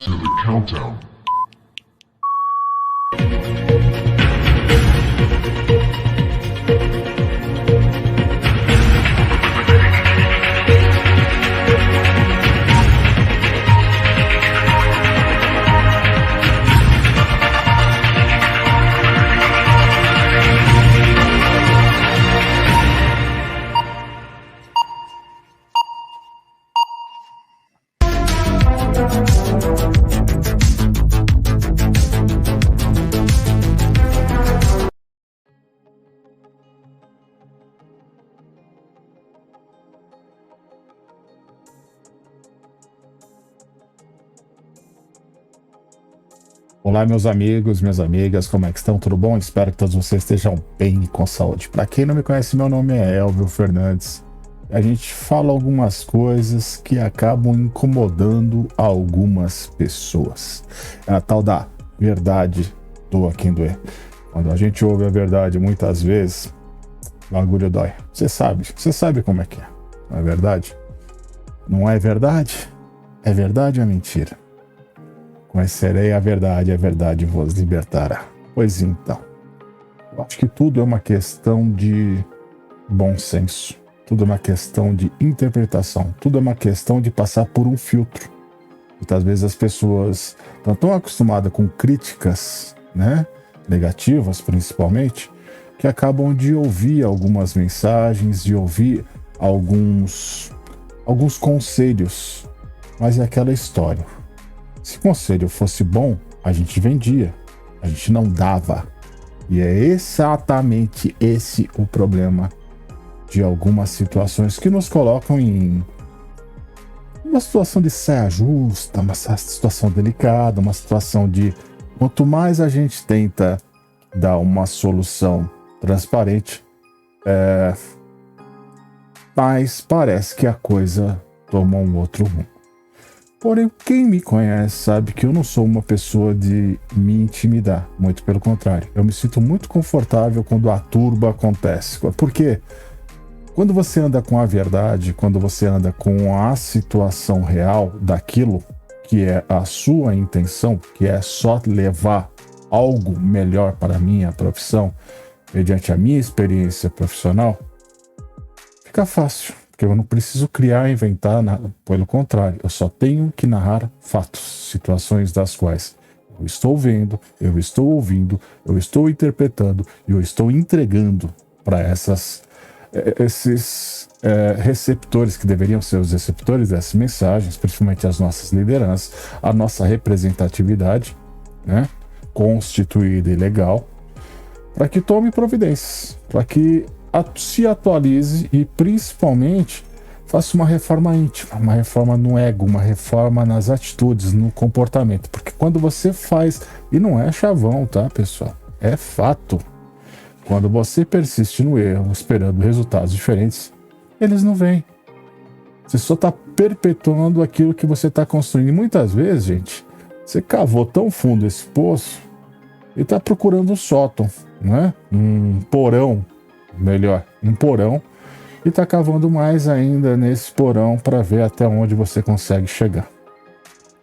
to the countdown. Olá, meus amigos, minhas amigas, como é que estão? Tudo bom? Espero que todos vocês estejam bem e com saúde. Para quem não me conhece, meu nome é Elvio Fernandes. A gente fala algumas coisas que acabam incomodando algumas pessoas. É a tal da verdade doa quem doer. Quando a gente ouve a verdade muitas vezes, o bagulho dói. Você sabe como é que é, não é verdade? Não é verdade? É verdade ou é mentira? Conhecerei a verdade vos libertará. Pois então, eu acho que tudo é uma questão de bom senso, tudo é uma questão de interpretação, tudo é uma questão de passar por um filtro. Muitas vezes as pessoas estão tão acostumadas com críticas, né, negativas principalmente, que acabam de ouvir algumas mensagens, de ouvir alguns conselhos, mas é aquela história. Se o conselho fosse bom, a gente vendia, a gente não dava. E é exatamente esse o problema de algumas situações que nos colocam em uma situação de saia justa, uma situação delicada, uma situação de quanto mais a gente tenta dar uma solução transparente, mais parece que a coisa toma um outro rumo. Porém, quem me conhece sabe que eu não sou uma pessoa de me intimidar, muito pelo contrário. Eu me sinto muito confortável quando a turba acontece. Porque quando você anda com a verdade, quando você anda com a situação real daquilo que é a sua intenção, que é só levar algo melhor para a minha profissão, mediante a minha experiência profissional, fica fácil. Porque eu não preciso criar, inventar, pelo contrário, eu só tenho que narrar fatos, situações das quais eu estou vendo, eu estou ouvindo, eu estou interpretando e eu estou entregando para esses receptores que deveriam ser os receptores dessas mensagens, principalmente as nossas lideranças, a nossa representatividade, né, constituída e legal, para que tome providências, para que se atualize e principalmente faça uma reforma íntima, uma reforma no ego, uma reforma nas atitudes, no comportamento. Porque quando você faz, e não é chavão, tá, pessoal? É fato. Quando você persiste no erro, esperando resultados diferentes, eles não vêm. Você só está perpetuando aquilo que você está construindo. E muitas vezes, gente, você cavou tão fundo esse poço e está procurando um sótão, né? Um porão. Melhor, um porão, e tá cavando mais ainda nesse porão para ver até onde você consegue chegar.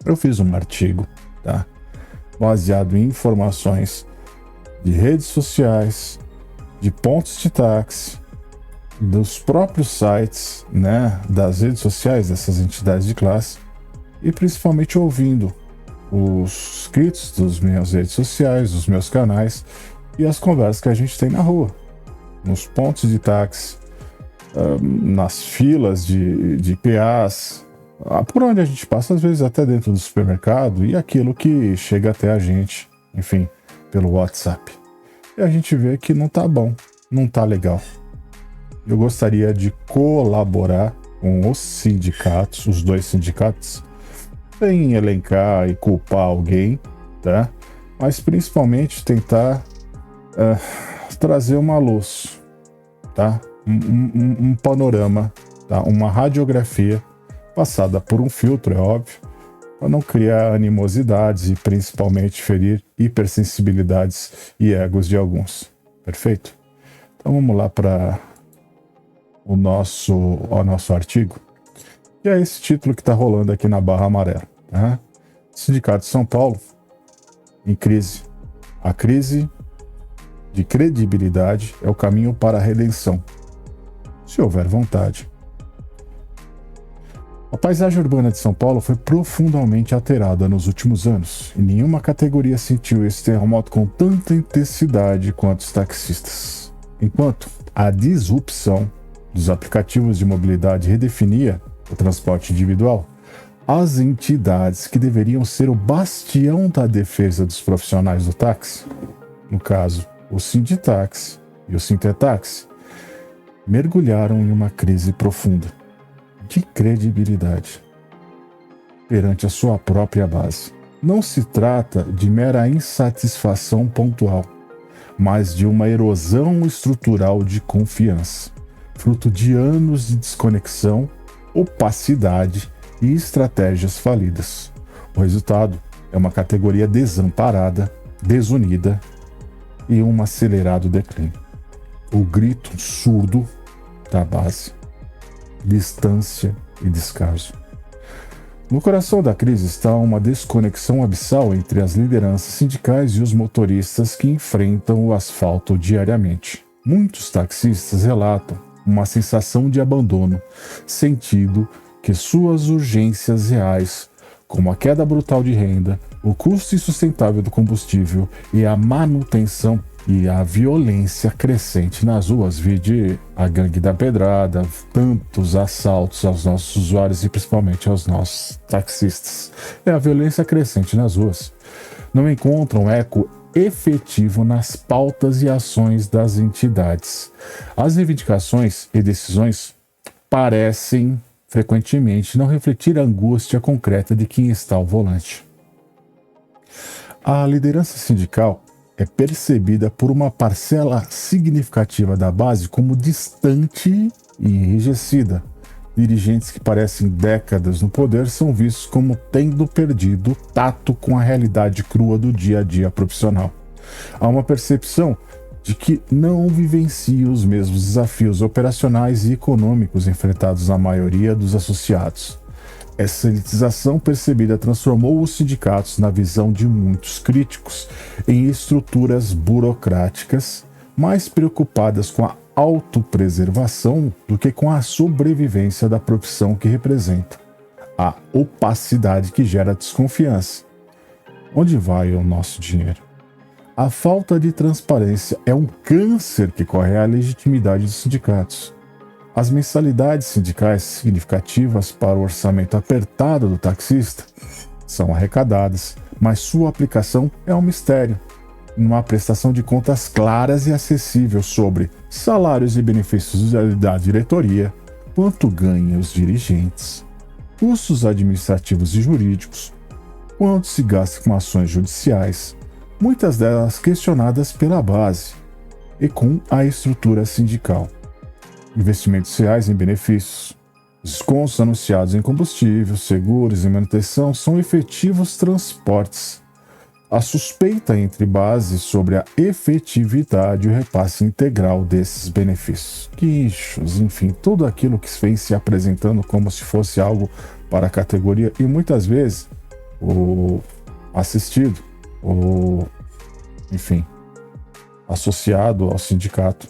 Eu fiz um artigo, tá? Baseado em informações de redes sociais, de pontos de táxi, dos próprios sites, né, das redes sociais dessas entidades de classe, e principalmente ouvindo os inscritos das minhas redes sociais, dos meus canais e as conversas que a gente tem na rua, nos pontos de táxi, nas filas de PAs, por onde a gente passa, às vezes até dentro do supermercado, e aquilo que chega até a gente, enfim, pelo WhatsApp. E a gente vê que não tá bom, não tá legal. Eu gostaria de colaborar com os sindicatos, os dois sindicatos, sem elencar e culpar alguém, tá? Mas principalmente tentar trazer uma luz, tá? Um panorama, tá? Uma radiografia passada por um filtro, é óbvio, para não criar animosidades e principalmente ferir hipersensibilidades e egos de alguns. Perfeito? Então vamos lá para o nosso artigo. E é esse título que está rolando aqui na barra amarela, tá? Sindicato de São Paulo em crise. A crise de credibilidade é o caminho para a redenção, se houver vontade. A paisagem urbana de São Paulo foi profundamente alterada nos últimos anos, e nenhuma categoria sentiu esse terremoto com tanta intensidade quanto os taxistas. Enquanto a disrupção dos aplicativos de mobilidade redefinia o transporte individual, as entidades que deveriam ser o bastião da defesa dos profissionais do táxi, no caso, o Sinditaxi e o Sintetaxi, mergulharam em uma crise profunda de credibilidade perante a sua própria base. Não se trata de mera insatisfação pontual, mas de uma erosão estrutural de confiança, fruto de anos de desconexão, opacidade e estratégias falidas. O resultado é uma categoria desamparada, desunida e um acelerado declínio. O grito surdo da base, distância e descaso. No coração da crise está uma desconexão abissal entre as lideranças sindicais e os motoristas que enfrentam o asfalto diariamente. Muitos taxistas relatam uma sensação de abandono, sentindo que suas urgências reais, como a queda brutal de renda, o custo insustentável do combustível e a manutenção e a violência crescente nas ruas, vide a gangue da pedrada, tantos assaltos aos nossos usuários e principalmente aos nossos taxistas. A violência crescente nas ruas não encontram eco efetivo nas pautas e ações das entidades. As reivindicações e decisões parecem frequentemente não refletir a angústia concreta de quem está ao volante. A liderança sindical é percebida por uma parcela significativa da base como distante e enrijecida. Dirigentes que parecem décadas no poder são vistos como tendo perdido tato com a realidade crua do dia a dia profissional. Há uma percepção de que não vivenciam os mesmos desafios operacionais e econômicos enfrentados na maioria dos associados. Essa elitização percebida transformou os sindicatos, na visão de muitos críticos, em estruturas burocráticas mais preocupadas com a autopreservação do que com a sobrevivência da profissão que representa. A opacidade que gera desconfiança. Onde vai o nosso dinheiro? A falta de transparência é um câncer que corrói a legitimidade dos sindicatos. As mensalidades sindicais significativas para o orçamento apertado do taxista são arrecadadas, mas sua aplicação é um mistério. Não há prestação de contas claras e acessível sobre salários e benefícios da diretoria, quanto ganham os dirigentes, custos administrativos e jurídicos, quanto se gasta com ações judiciais, muitas delas questionadas pela base e com a estrutura sindical. Investimentos reais em benefícios, descontos anunciados em combustível, seguros e manutenção são efetivos transportes. A suspeita entre bases sobre a efetividade e o repasse integral desses benefícios. Guinchos, enfim, tudo aquilo que vem se apresentando como se fosse algo para a categoria e muitas vezes o assistido, enfim, associado ao sindicato,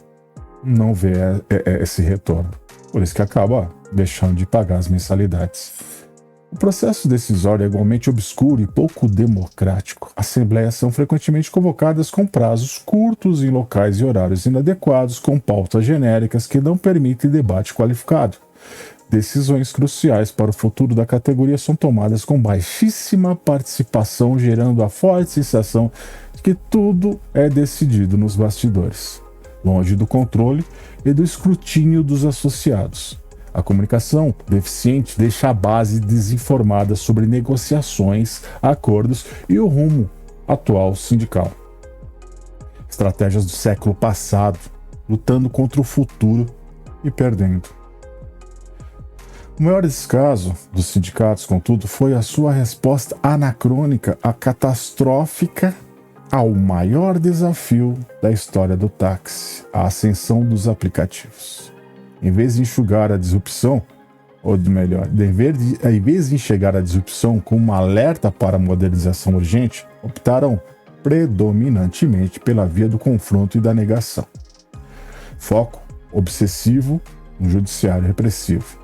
não vê esse retorno. Por isso que acaba deixando de pagar as mensalidades. O processo decisório é igualmente obscuro e pouco democrático. Assembleias são frequentemente convocadas com prazos curtos em locais e horários inadequados, com pautas genéricas que não permitem debate qualificado. Decisões cruciais para o futuro da categoria são tomadas com baixíssima participação, gerando a forte sensação de que tudo é decidido nos bastidores, longe do controle e do escrutínio dos associados. A comunicação deficiente deixa a base desinformada sobre negociações, acordos e o rumo atual sindical. Estratégias do século passado, lutando contra o futuro e perdendo. O maior descaso dos sindicatos, contudo, foi a sua resposta anacrônica, catastrófica, ao maior desafio da história do táxi, a ascensão dos aplicativos. Em vez de enxugar a disrupção, ou melhor, em vez de enxergar a disrupção como um alerta para a modernização urgente, optaram predominantemente pela via do confronto e da negação. Foco obsessivo no judiciário repressivo.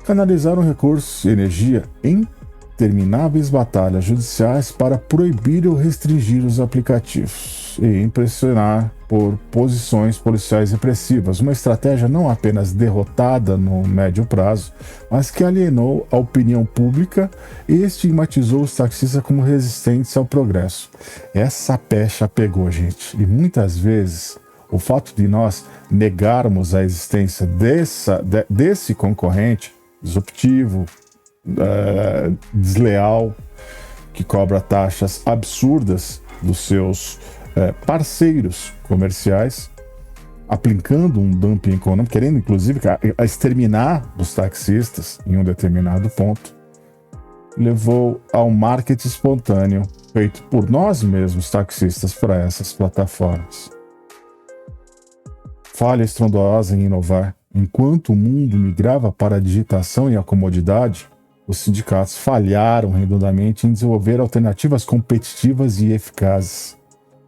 Canalizaram recursos e energia em intermináveis batalhas judiciais para proibir ou restringir os aplicativos e impressionar por posições policiais repressivas, uma estratégia não apenas derrotada no médio prazo, mas que alienou a opinião pública e estigmatizou os taxistas como resistentes ao progresso. Essa pecha pegou, gente, e muitas vezes o fato de nós negarmos a existência desse concorrente disruptivo, desleal, que cobra taxas absurdas dos seus parceiros comerciais, aplicando um dumping econômico, querendo inclusive exterminar os taxistas em um determinado ponto, levou ao marketing espontâneo feito por nós mesmos taxistas para essas plataformas. Falha estrondosa em inovar. Enquanto o mundo migrava para a digitação e a comodidade, os sindicatos falharam redondamente em desenvolver alternativas competitivas e eficazes.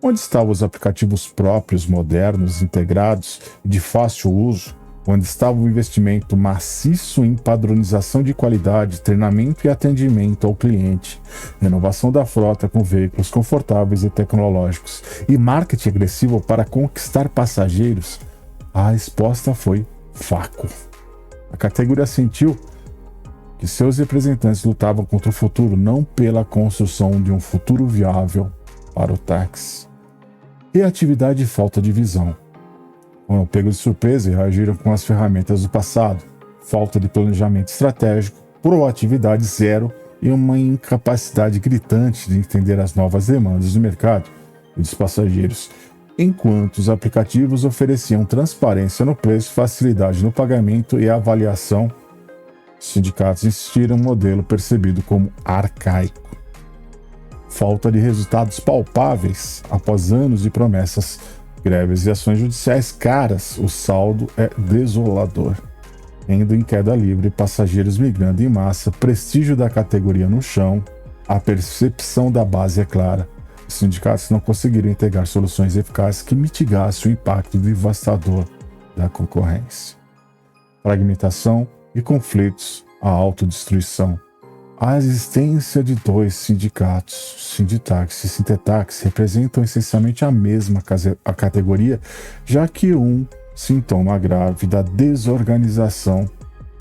Onde estavam os aplicativos próprios, modernos, integrados e de fácil uso? Onde estava o investimento maciço em padronização de qualidade, treinamento e atendimento ao cliente, renovação da frota com veículos confortáveis e tecnológicos e marketing agressivo para conquistar passageiros? A resposta foi vácuo. A categoria sentiu que seus representantes lutavam contra o futuro, não pela construção de um futuro viável para o táxi. Reatividade e falta de visão. Foram pegos de surpresa e reagiram com as ferramentas do passado. Falta de planejamento estratégico, proatividade zero e uma incapacidade gritante de entender as novas demandas do mercado e dos passageiros. Enquanto os aplicativos ofereciam transparência no preço, facilidade no pagamento e avaliação, os sindicatos insistiram em um modelo percebido como arcaico. Falta de resultados palpáveis após anos de promessas, greves e ações judiciais caras, o saldo é desolador. Indo em queda livre, passageiros migrando em massa, prestígio da categoria no chão, a percepção da base é clara. Os sindicatos não conseguiram integrar soluções eficazes que mitigassem o impacto devastador da concorrência. Fragmentação e conflitos, a autodestruição. A existência de dois sindicatos, Sinditax e Sintetax, representam essencialmente a mesma categoria, já que um sintoma grave da desorganização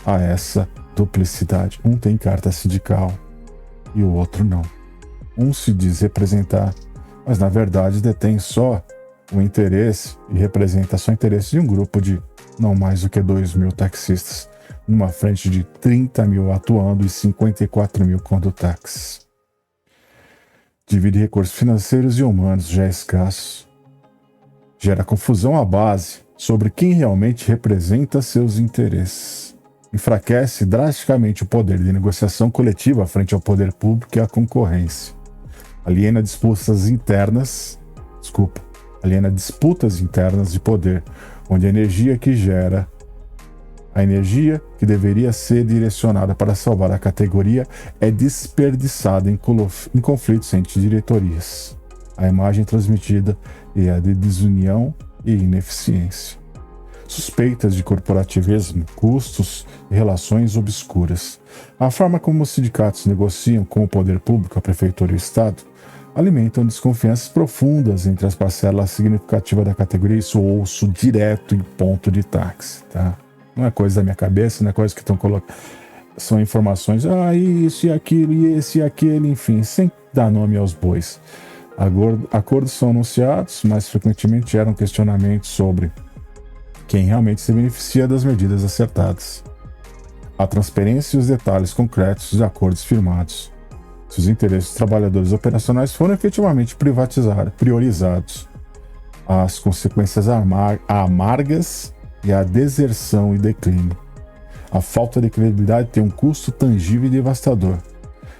a essa duplicidade. Um tem carta sindical e o outro não. Um se diz representar, mas na verdade detém só o interesse e representa só o interesse de um grupo de não mais do que 2.000 taxistas, numa frente de 30.000 atuando e 54.000 condutáxis. Divide recursos financeiros e humanos já escassos. Gera confusão à base sobre quem realmente representa seus interesses. Enfraquece drasticamente o poder de negociação coletiva frente ao poder público e à concorrência. Aliena disputas internas de poder, onde a energia que deveria ser direcionada para salvar a categoria é desperdiçada em conflitos entre diretorias. A imagem transmitida é a de desunião e ineficiência. Suspeitas de corporativismo, custos e relações obscuras. A forma como os sindicatos negociam com o poder público, a prefeitura e o Estado, alimentam desconfianças profundas entre as parcelas significativas da categoria. Isso eu ouço direto em ponto de táxi, tá? Não é coisa da minha cabeça, não é coisa que estão colocando. São informações, isso e aquilo, e esse e aquele, enfim, sem dar nome aos bois. Acordos são anunciados, mas frequentemente geram questionamentos sobre quem realmente se beneficia das medidas acertadas. A transparência e os detalhes concretos dos acordos firmados. Se os interesses dos trabalhadores operacionais foram efetivamente priorizados. As consequências amargas e a deserção e declínio. A falta de credibilidade tem um custo tangível e devastador.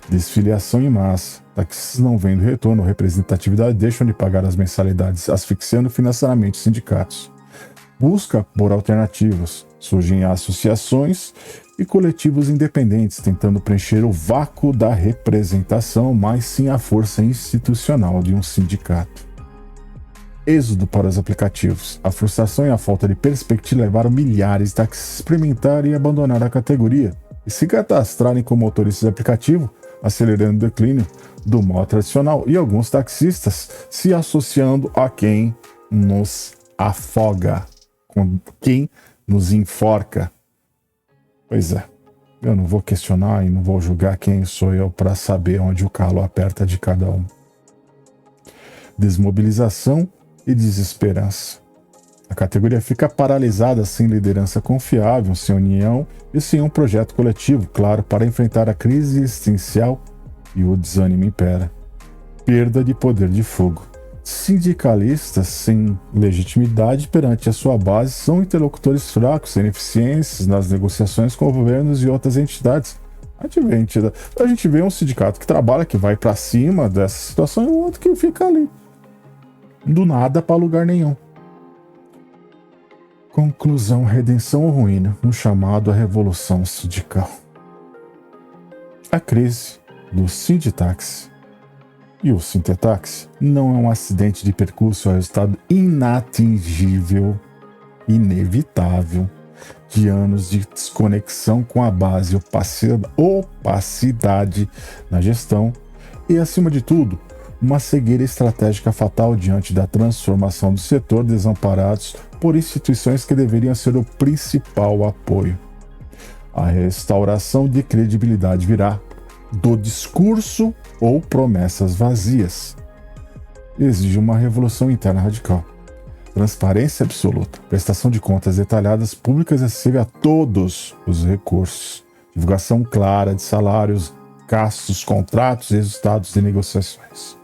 Desfiliação em massa. Taxistas não vendo retorno ou representatividade deixam de pagar as mensalidades, asfixiando financeiramente os sindicatos. Busca por alternativas. Surgem associações e coletivos independentes, tentando preencher o vácuo da representação, mas sim a força institucional de um sindicato. Êxodo para os aplicativos. A frustração e a falta de perspectiva levaram milhares de taxistas a experimentar e abandonar a categoria e se cadastrarem como motoristas de aplicativo, acelerando o declínio do modo tradicional, e alguns taxistas se associando a quem nos afoga, com quem nos enforca. Pois é, eu não vou questionar e não vou julgar quem sou eu para saber onde o calo aperta de cada um. Desmobilização e desesperança. A categoria fica paralisada sem liderança confiável, sem união e sem um projeto coletivo claro para enfrentar a crise existencial, e o desânimo impera. Perda de poder de fogo. Sindicalistas sem legitimidade perante a sua base são interlocutores fracos, sem eficiências nas negociações com governos e outras entidades. A gente vê um sindicato que trabalha, que vai para cima dessa situação, e o outro que fica ali, do nada para lugar nenhum. Conclusão: redenção ou ruína, um chamado à revolução sindical. A crise do Sinditaxi e o Sintetaxi não é um acidente de percurso, é um resultado inatingível, inevitável, de anos de desconexão com a base, opacidade na gestão e, acima de tudo, uma cegueira estratégica fatal diante da transformação do setor, desamparados por instituições que deveriam ser o principal apoio. A restauração de credibilidade virá do discurso ou promessas vazias. Exige uma revolução interna radical. Transparência absoluta, prestação de contas detalhadas, públicas e acessível a todos os recursos, divulgação clara de salários, gastos, contratos e resultados de negociações.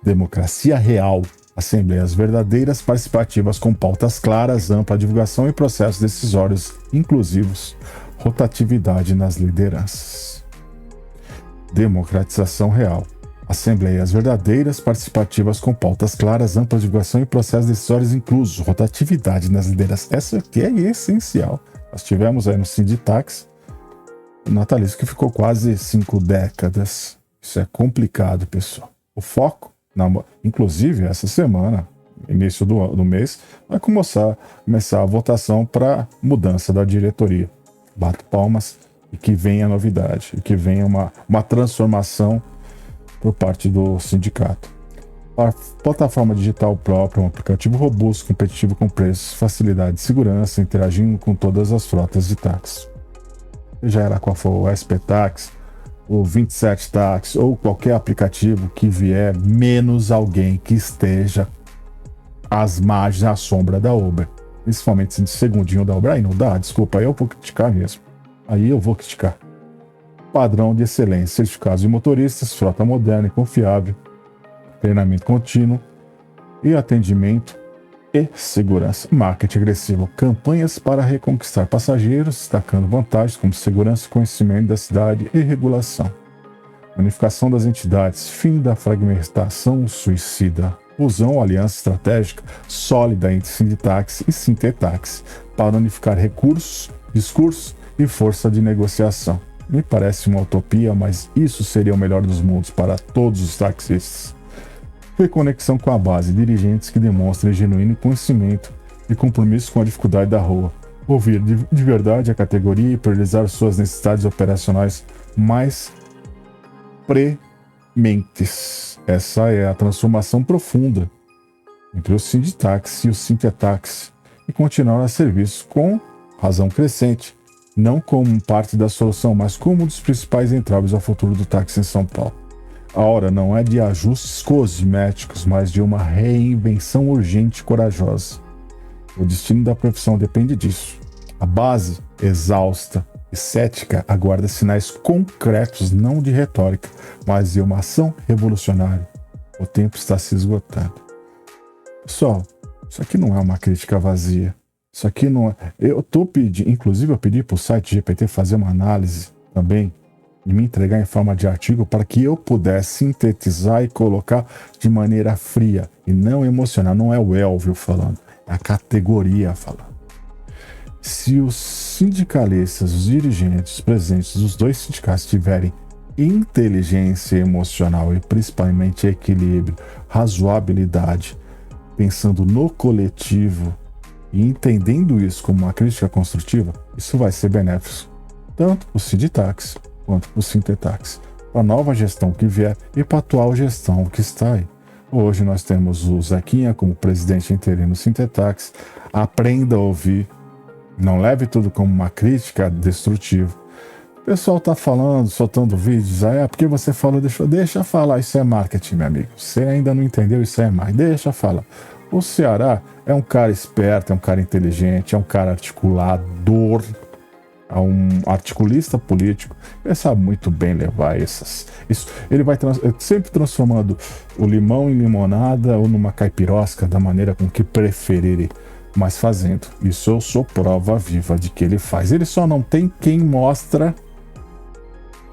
Democracia real, assembleias verdadeiras, participativas com pautas claras, ampla divulgação e processos decisórios inclusivos, rotatividade nas lideranças. Democratização real. Assembleias verdadeiras, participativas com pautas claras, ampla divulgação e processos decisórios inclusos, rotatividade nas lideranças. Essa aqui é essencial. Nós tivemos aí no Sinditaxi o natalício que ficou quase 5 décadas. Isso é complicado, pessoal. O foco, inclusive essa semana, início do mês, vai começar a votação para mudança da diretoria. Bato palmas. E que venha novidade, e que venha uma transformação por parte do sindicato. A plataforma digital própria, um aplicativo robusto, competitivo com preços, facilidade de segurança, interagindo com todas as frotas de táxi. Já era qual for o SP Táxi, o 27 Táxi ou qualquer aplicativo que vier, menos alguém que esteja às margens, à sombra da Uber. Principalmente de segundinho da Uber. Aí não dá, desculpa, aí eu vou criticar mesmo. Aí eu vou criticar. Padrão de excelência, certificados de motoristas, frota moderna e confiável, treinamento contínuo e atendimento e segurança. Marketing agressivo, campanhas para reconquistar passageiros, destacando vantagens como segurança, conhecimento da cidade e regulação. Unificação das entidades, fim da fragmentação suicida. Fusão ou aliança estratégica sólida entre Sinditaxi e Sintetaxi para unificar recursos, discursos e força de negociação. Me parece uma utopia, mas isso seria o melhor dos mundos para todos os taxistas. Reconexão com a base, dirigentes que demonstrem genuíno conhecimento e compromisso com a dificuldade da rua. Ouvir de verdade a categoria e priorizar suas necessidades operacionais mais prementes. Essa é a transformação profunda entre o Sinditaxi e o Sintetaxi e continuar a serviço com razão crescente, não como parte da solução, mas como um dos principais entraves ao futuro do táxi em São Paulo. A hora não é de ajustes cosméticos, mas de uma reinvenção urgente e corajosa. O destino da profissão depende disso. A base, exausta e cética, aguarda sinais concretos, não de retórica, mas de uma ação revolucionária. O tempo está se esgotando. Pessoal, isso aqui não é uma crítica vazia. Isso aqui não é... Inclusive eu pedi para o site GPT fazer uma análise também e me entregar em forma de artigo para que eu pudesse sintetizar e colocar de maneira fria e não emocional. Não é o Elvio falando, é a categoria falando. Se os sindicalistas, os dirigentes, os presidentes dos dois sindicatos tiverem inteligência emocional e principalmente equilíbrio, razoabilidade, pensando no coletivo e entendendo isso como uma crítica construtiva, isso vai ser benéfico tanto para o Sinditax quanto para o Sintetax, para a nova gestão que vier e para a atual gestão que está aí. Hoje nós temos o Zequinha como presidente interino do Sintetax. Aprenda a ouvir, não leve tudo como uma crítica destrutiva. O pessoal tá falando, soltando vídeos, porque você falou, deixa falar, isso é marketing, meu amigo. Você ainda não entendeu, isso é marketing, deixa falar. O Ceará é um cara esperto, é um cara inteligente, é um cara articulador, é um articulista político. Ele sabe muito bem levar isso. Ele vai sempre transformando o limão em limonada ou numa caipirosca da maneira com que preferir, mas fazendo. Isso eu sou prova viva de que ele faz. Ele só não tem quem mostra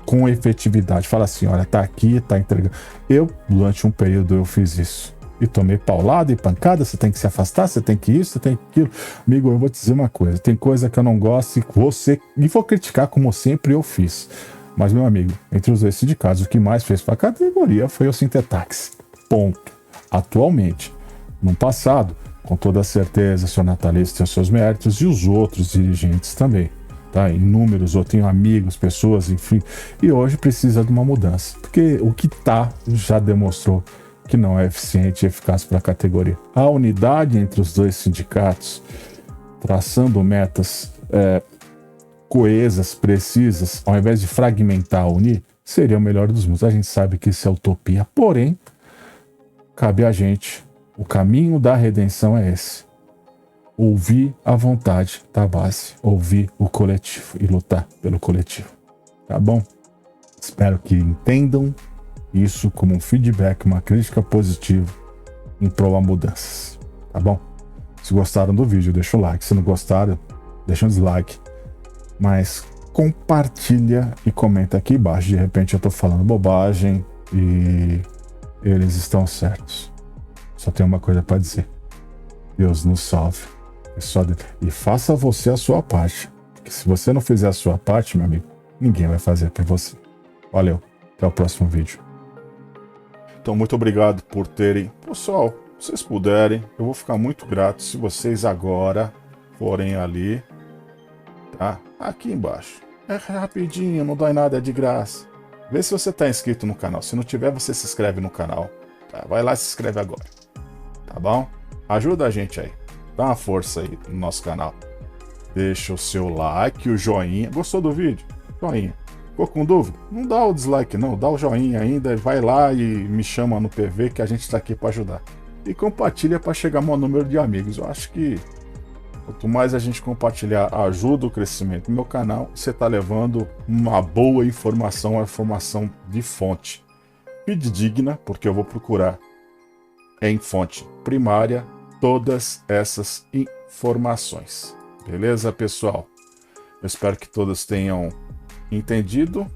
com efetividade. Fala assim, olha, tá aqui, tá entregando. Eu, durante um período, eu fiz isso. E tomei paulada e pancada, você tem que se afastar, você tem que isso, você tem que aquilo. Amigo, eu vou te dizer uma coisa, tem coisa que eu não gosto e vou criticar como sempre eu fiz. Mas, meu amigo, entre os dois sindicatos, o que mais fez para a categoria foi o Sintetax. Ponto. Atualmente. No passado, com toda certeza, o senhor Natalista tem os seus méritos e os outros dirigentes também. Tá? Inúmeros, eu tenho amigos, pessoas, enfim. E hoje precisa de uma mudança. Porque o que já demonstrou que não é eficiente e eficaz para a categoria. A unidade entre os dois sindicatos, traçando metas coesas, precisas, ao invés de fragmentar, unir, seria o melhor dos mundos. A gente sabe que isso é utopia, porém, cabe a gente. O caminho da redenção é esse. Ouvir a vontade da base, ouvir o coletivo e lutar pelo coletivo. Tá bom? Espero que entendam isso como um feedback, uma crítica positiva em prol a mudanças. Tá bom? Se gostaram do vídeo, deixa o like. Se não gostaram, deixa um dislike. Mas compartilha e comenta aqui embaixo. De repente eu tô falando bobagem e eles estão certos. Só tem uma coisa para dizer. Deus nos salve. E faça você a sua parte. Porque se você não fizer a sua parte, meu amigo, ninguém vai fazer por você. Valeu. Até o próximo vídeo. Então, muito obrigado por terem. Pessoal, se vocês puderem, eu vou ficar muito grato se vocês agora forem ali, tá? Aqui embaixo. É rapidinho, não dói nada, é de graça. Vê se você está inscrito no canal. Se não tiver, você se inscreve no canal. Tá? Vai lá e se inscreve agora. Tá bom? Ajuda a gente aí. Dá uma força aí no nosso canal. Deixa o seu like, o joinha. Gostou do vídeo? Joinha. Ficou com dúvida? Não dá o dislike não, dá o joinha ainda, vai lá e me chama no PV que a gente está aqui para ajudar. E compartilha para chegar ao maior número de amigos. Eu acho que quanto mais a gente compartilhar, ajuda o crescimento do meu canal, você está levando uma boa informação, uma informação de fonte. Fidedigna, porque eu vou procurar em fonte primária todas essas informações. Beleza, pessoal? Eu espero que todos tenham entendido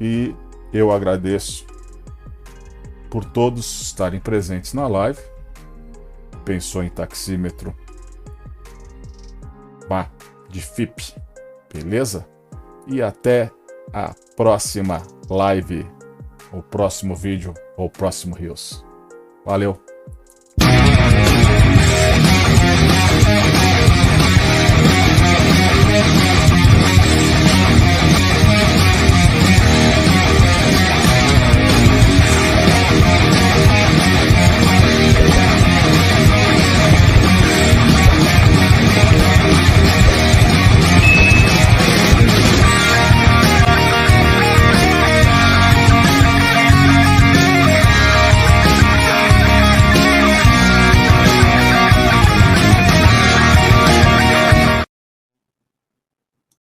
e eu agradeço por todos estarem presentes na live. Pensou em taxímetro de FIP, beleza? E até a próxima live, o próximo vídeo ou próximo Reels. Valeu!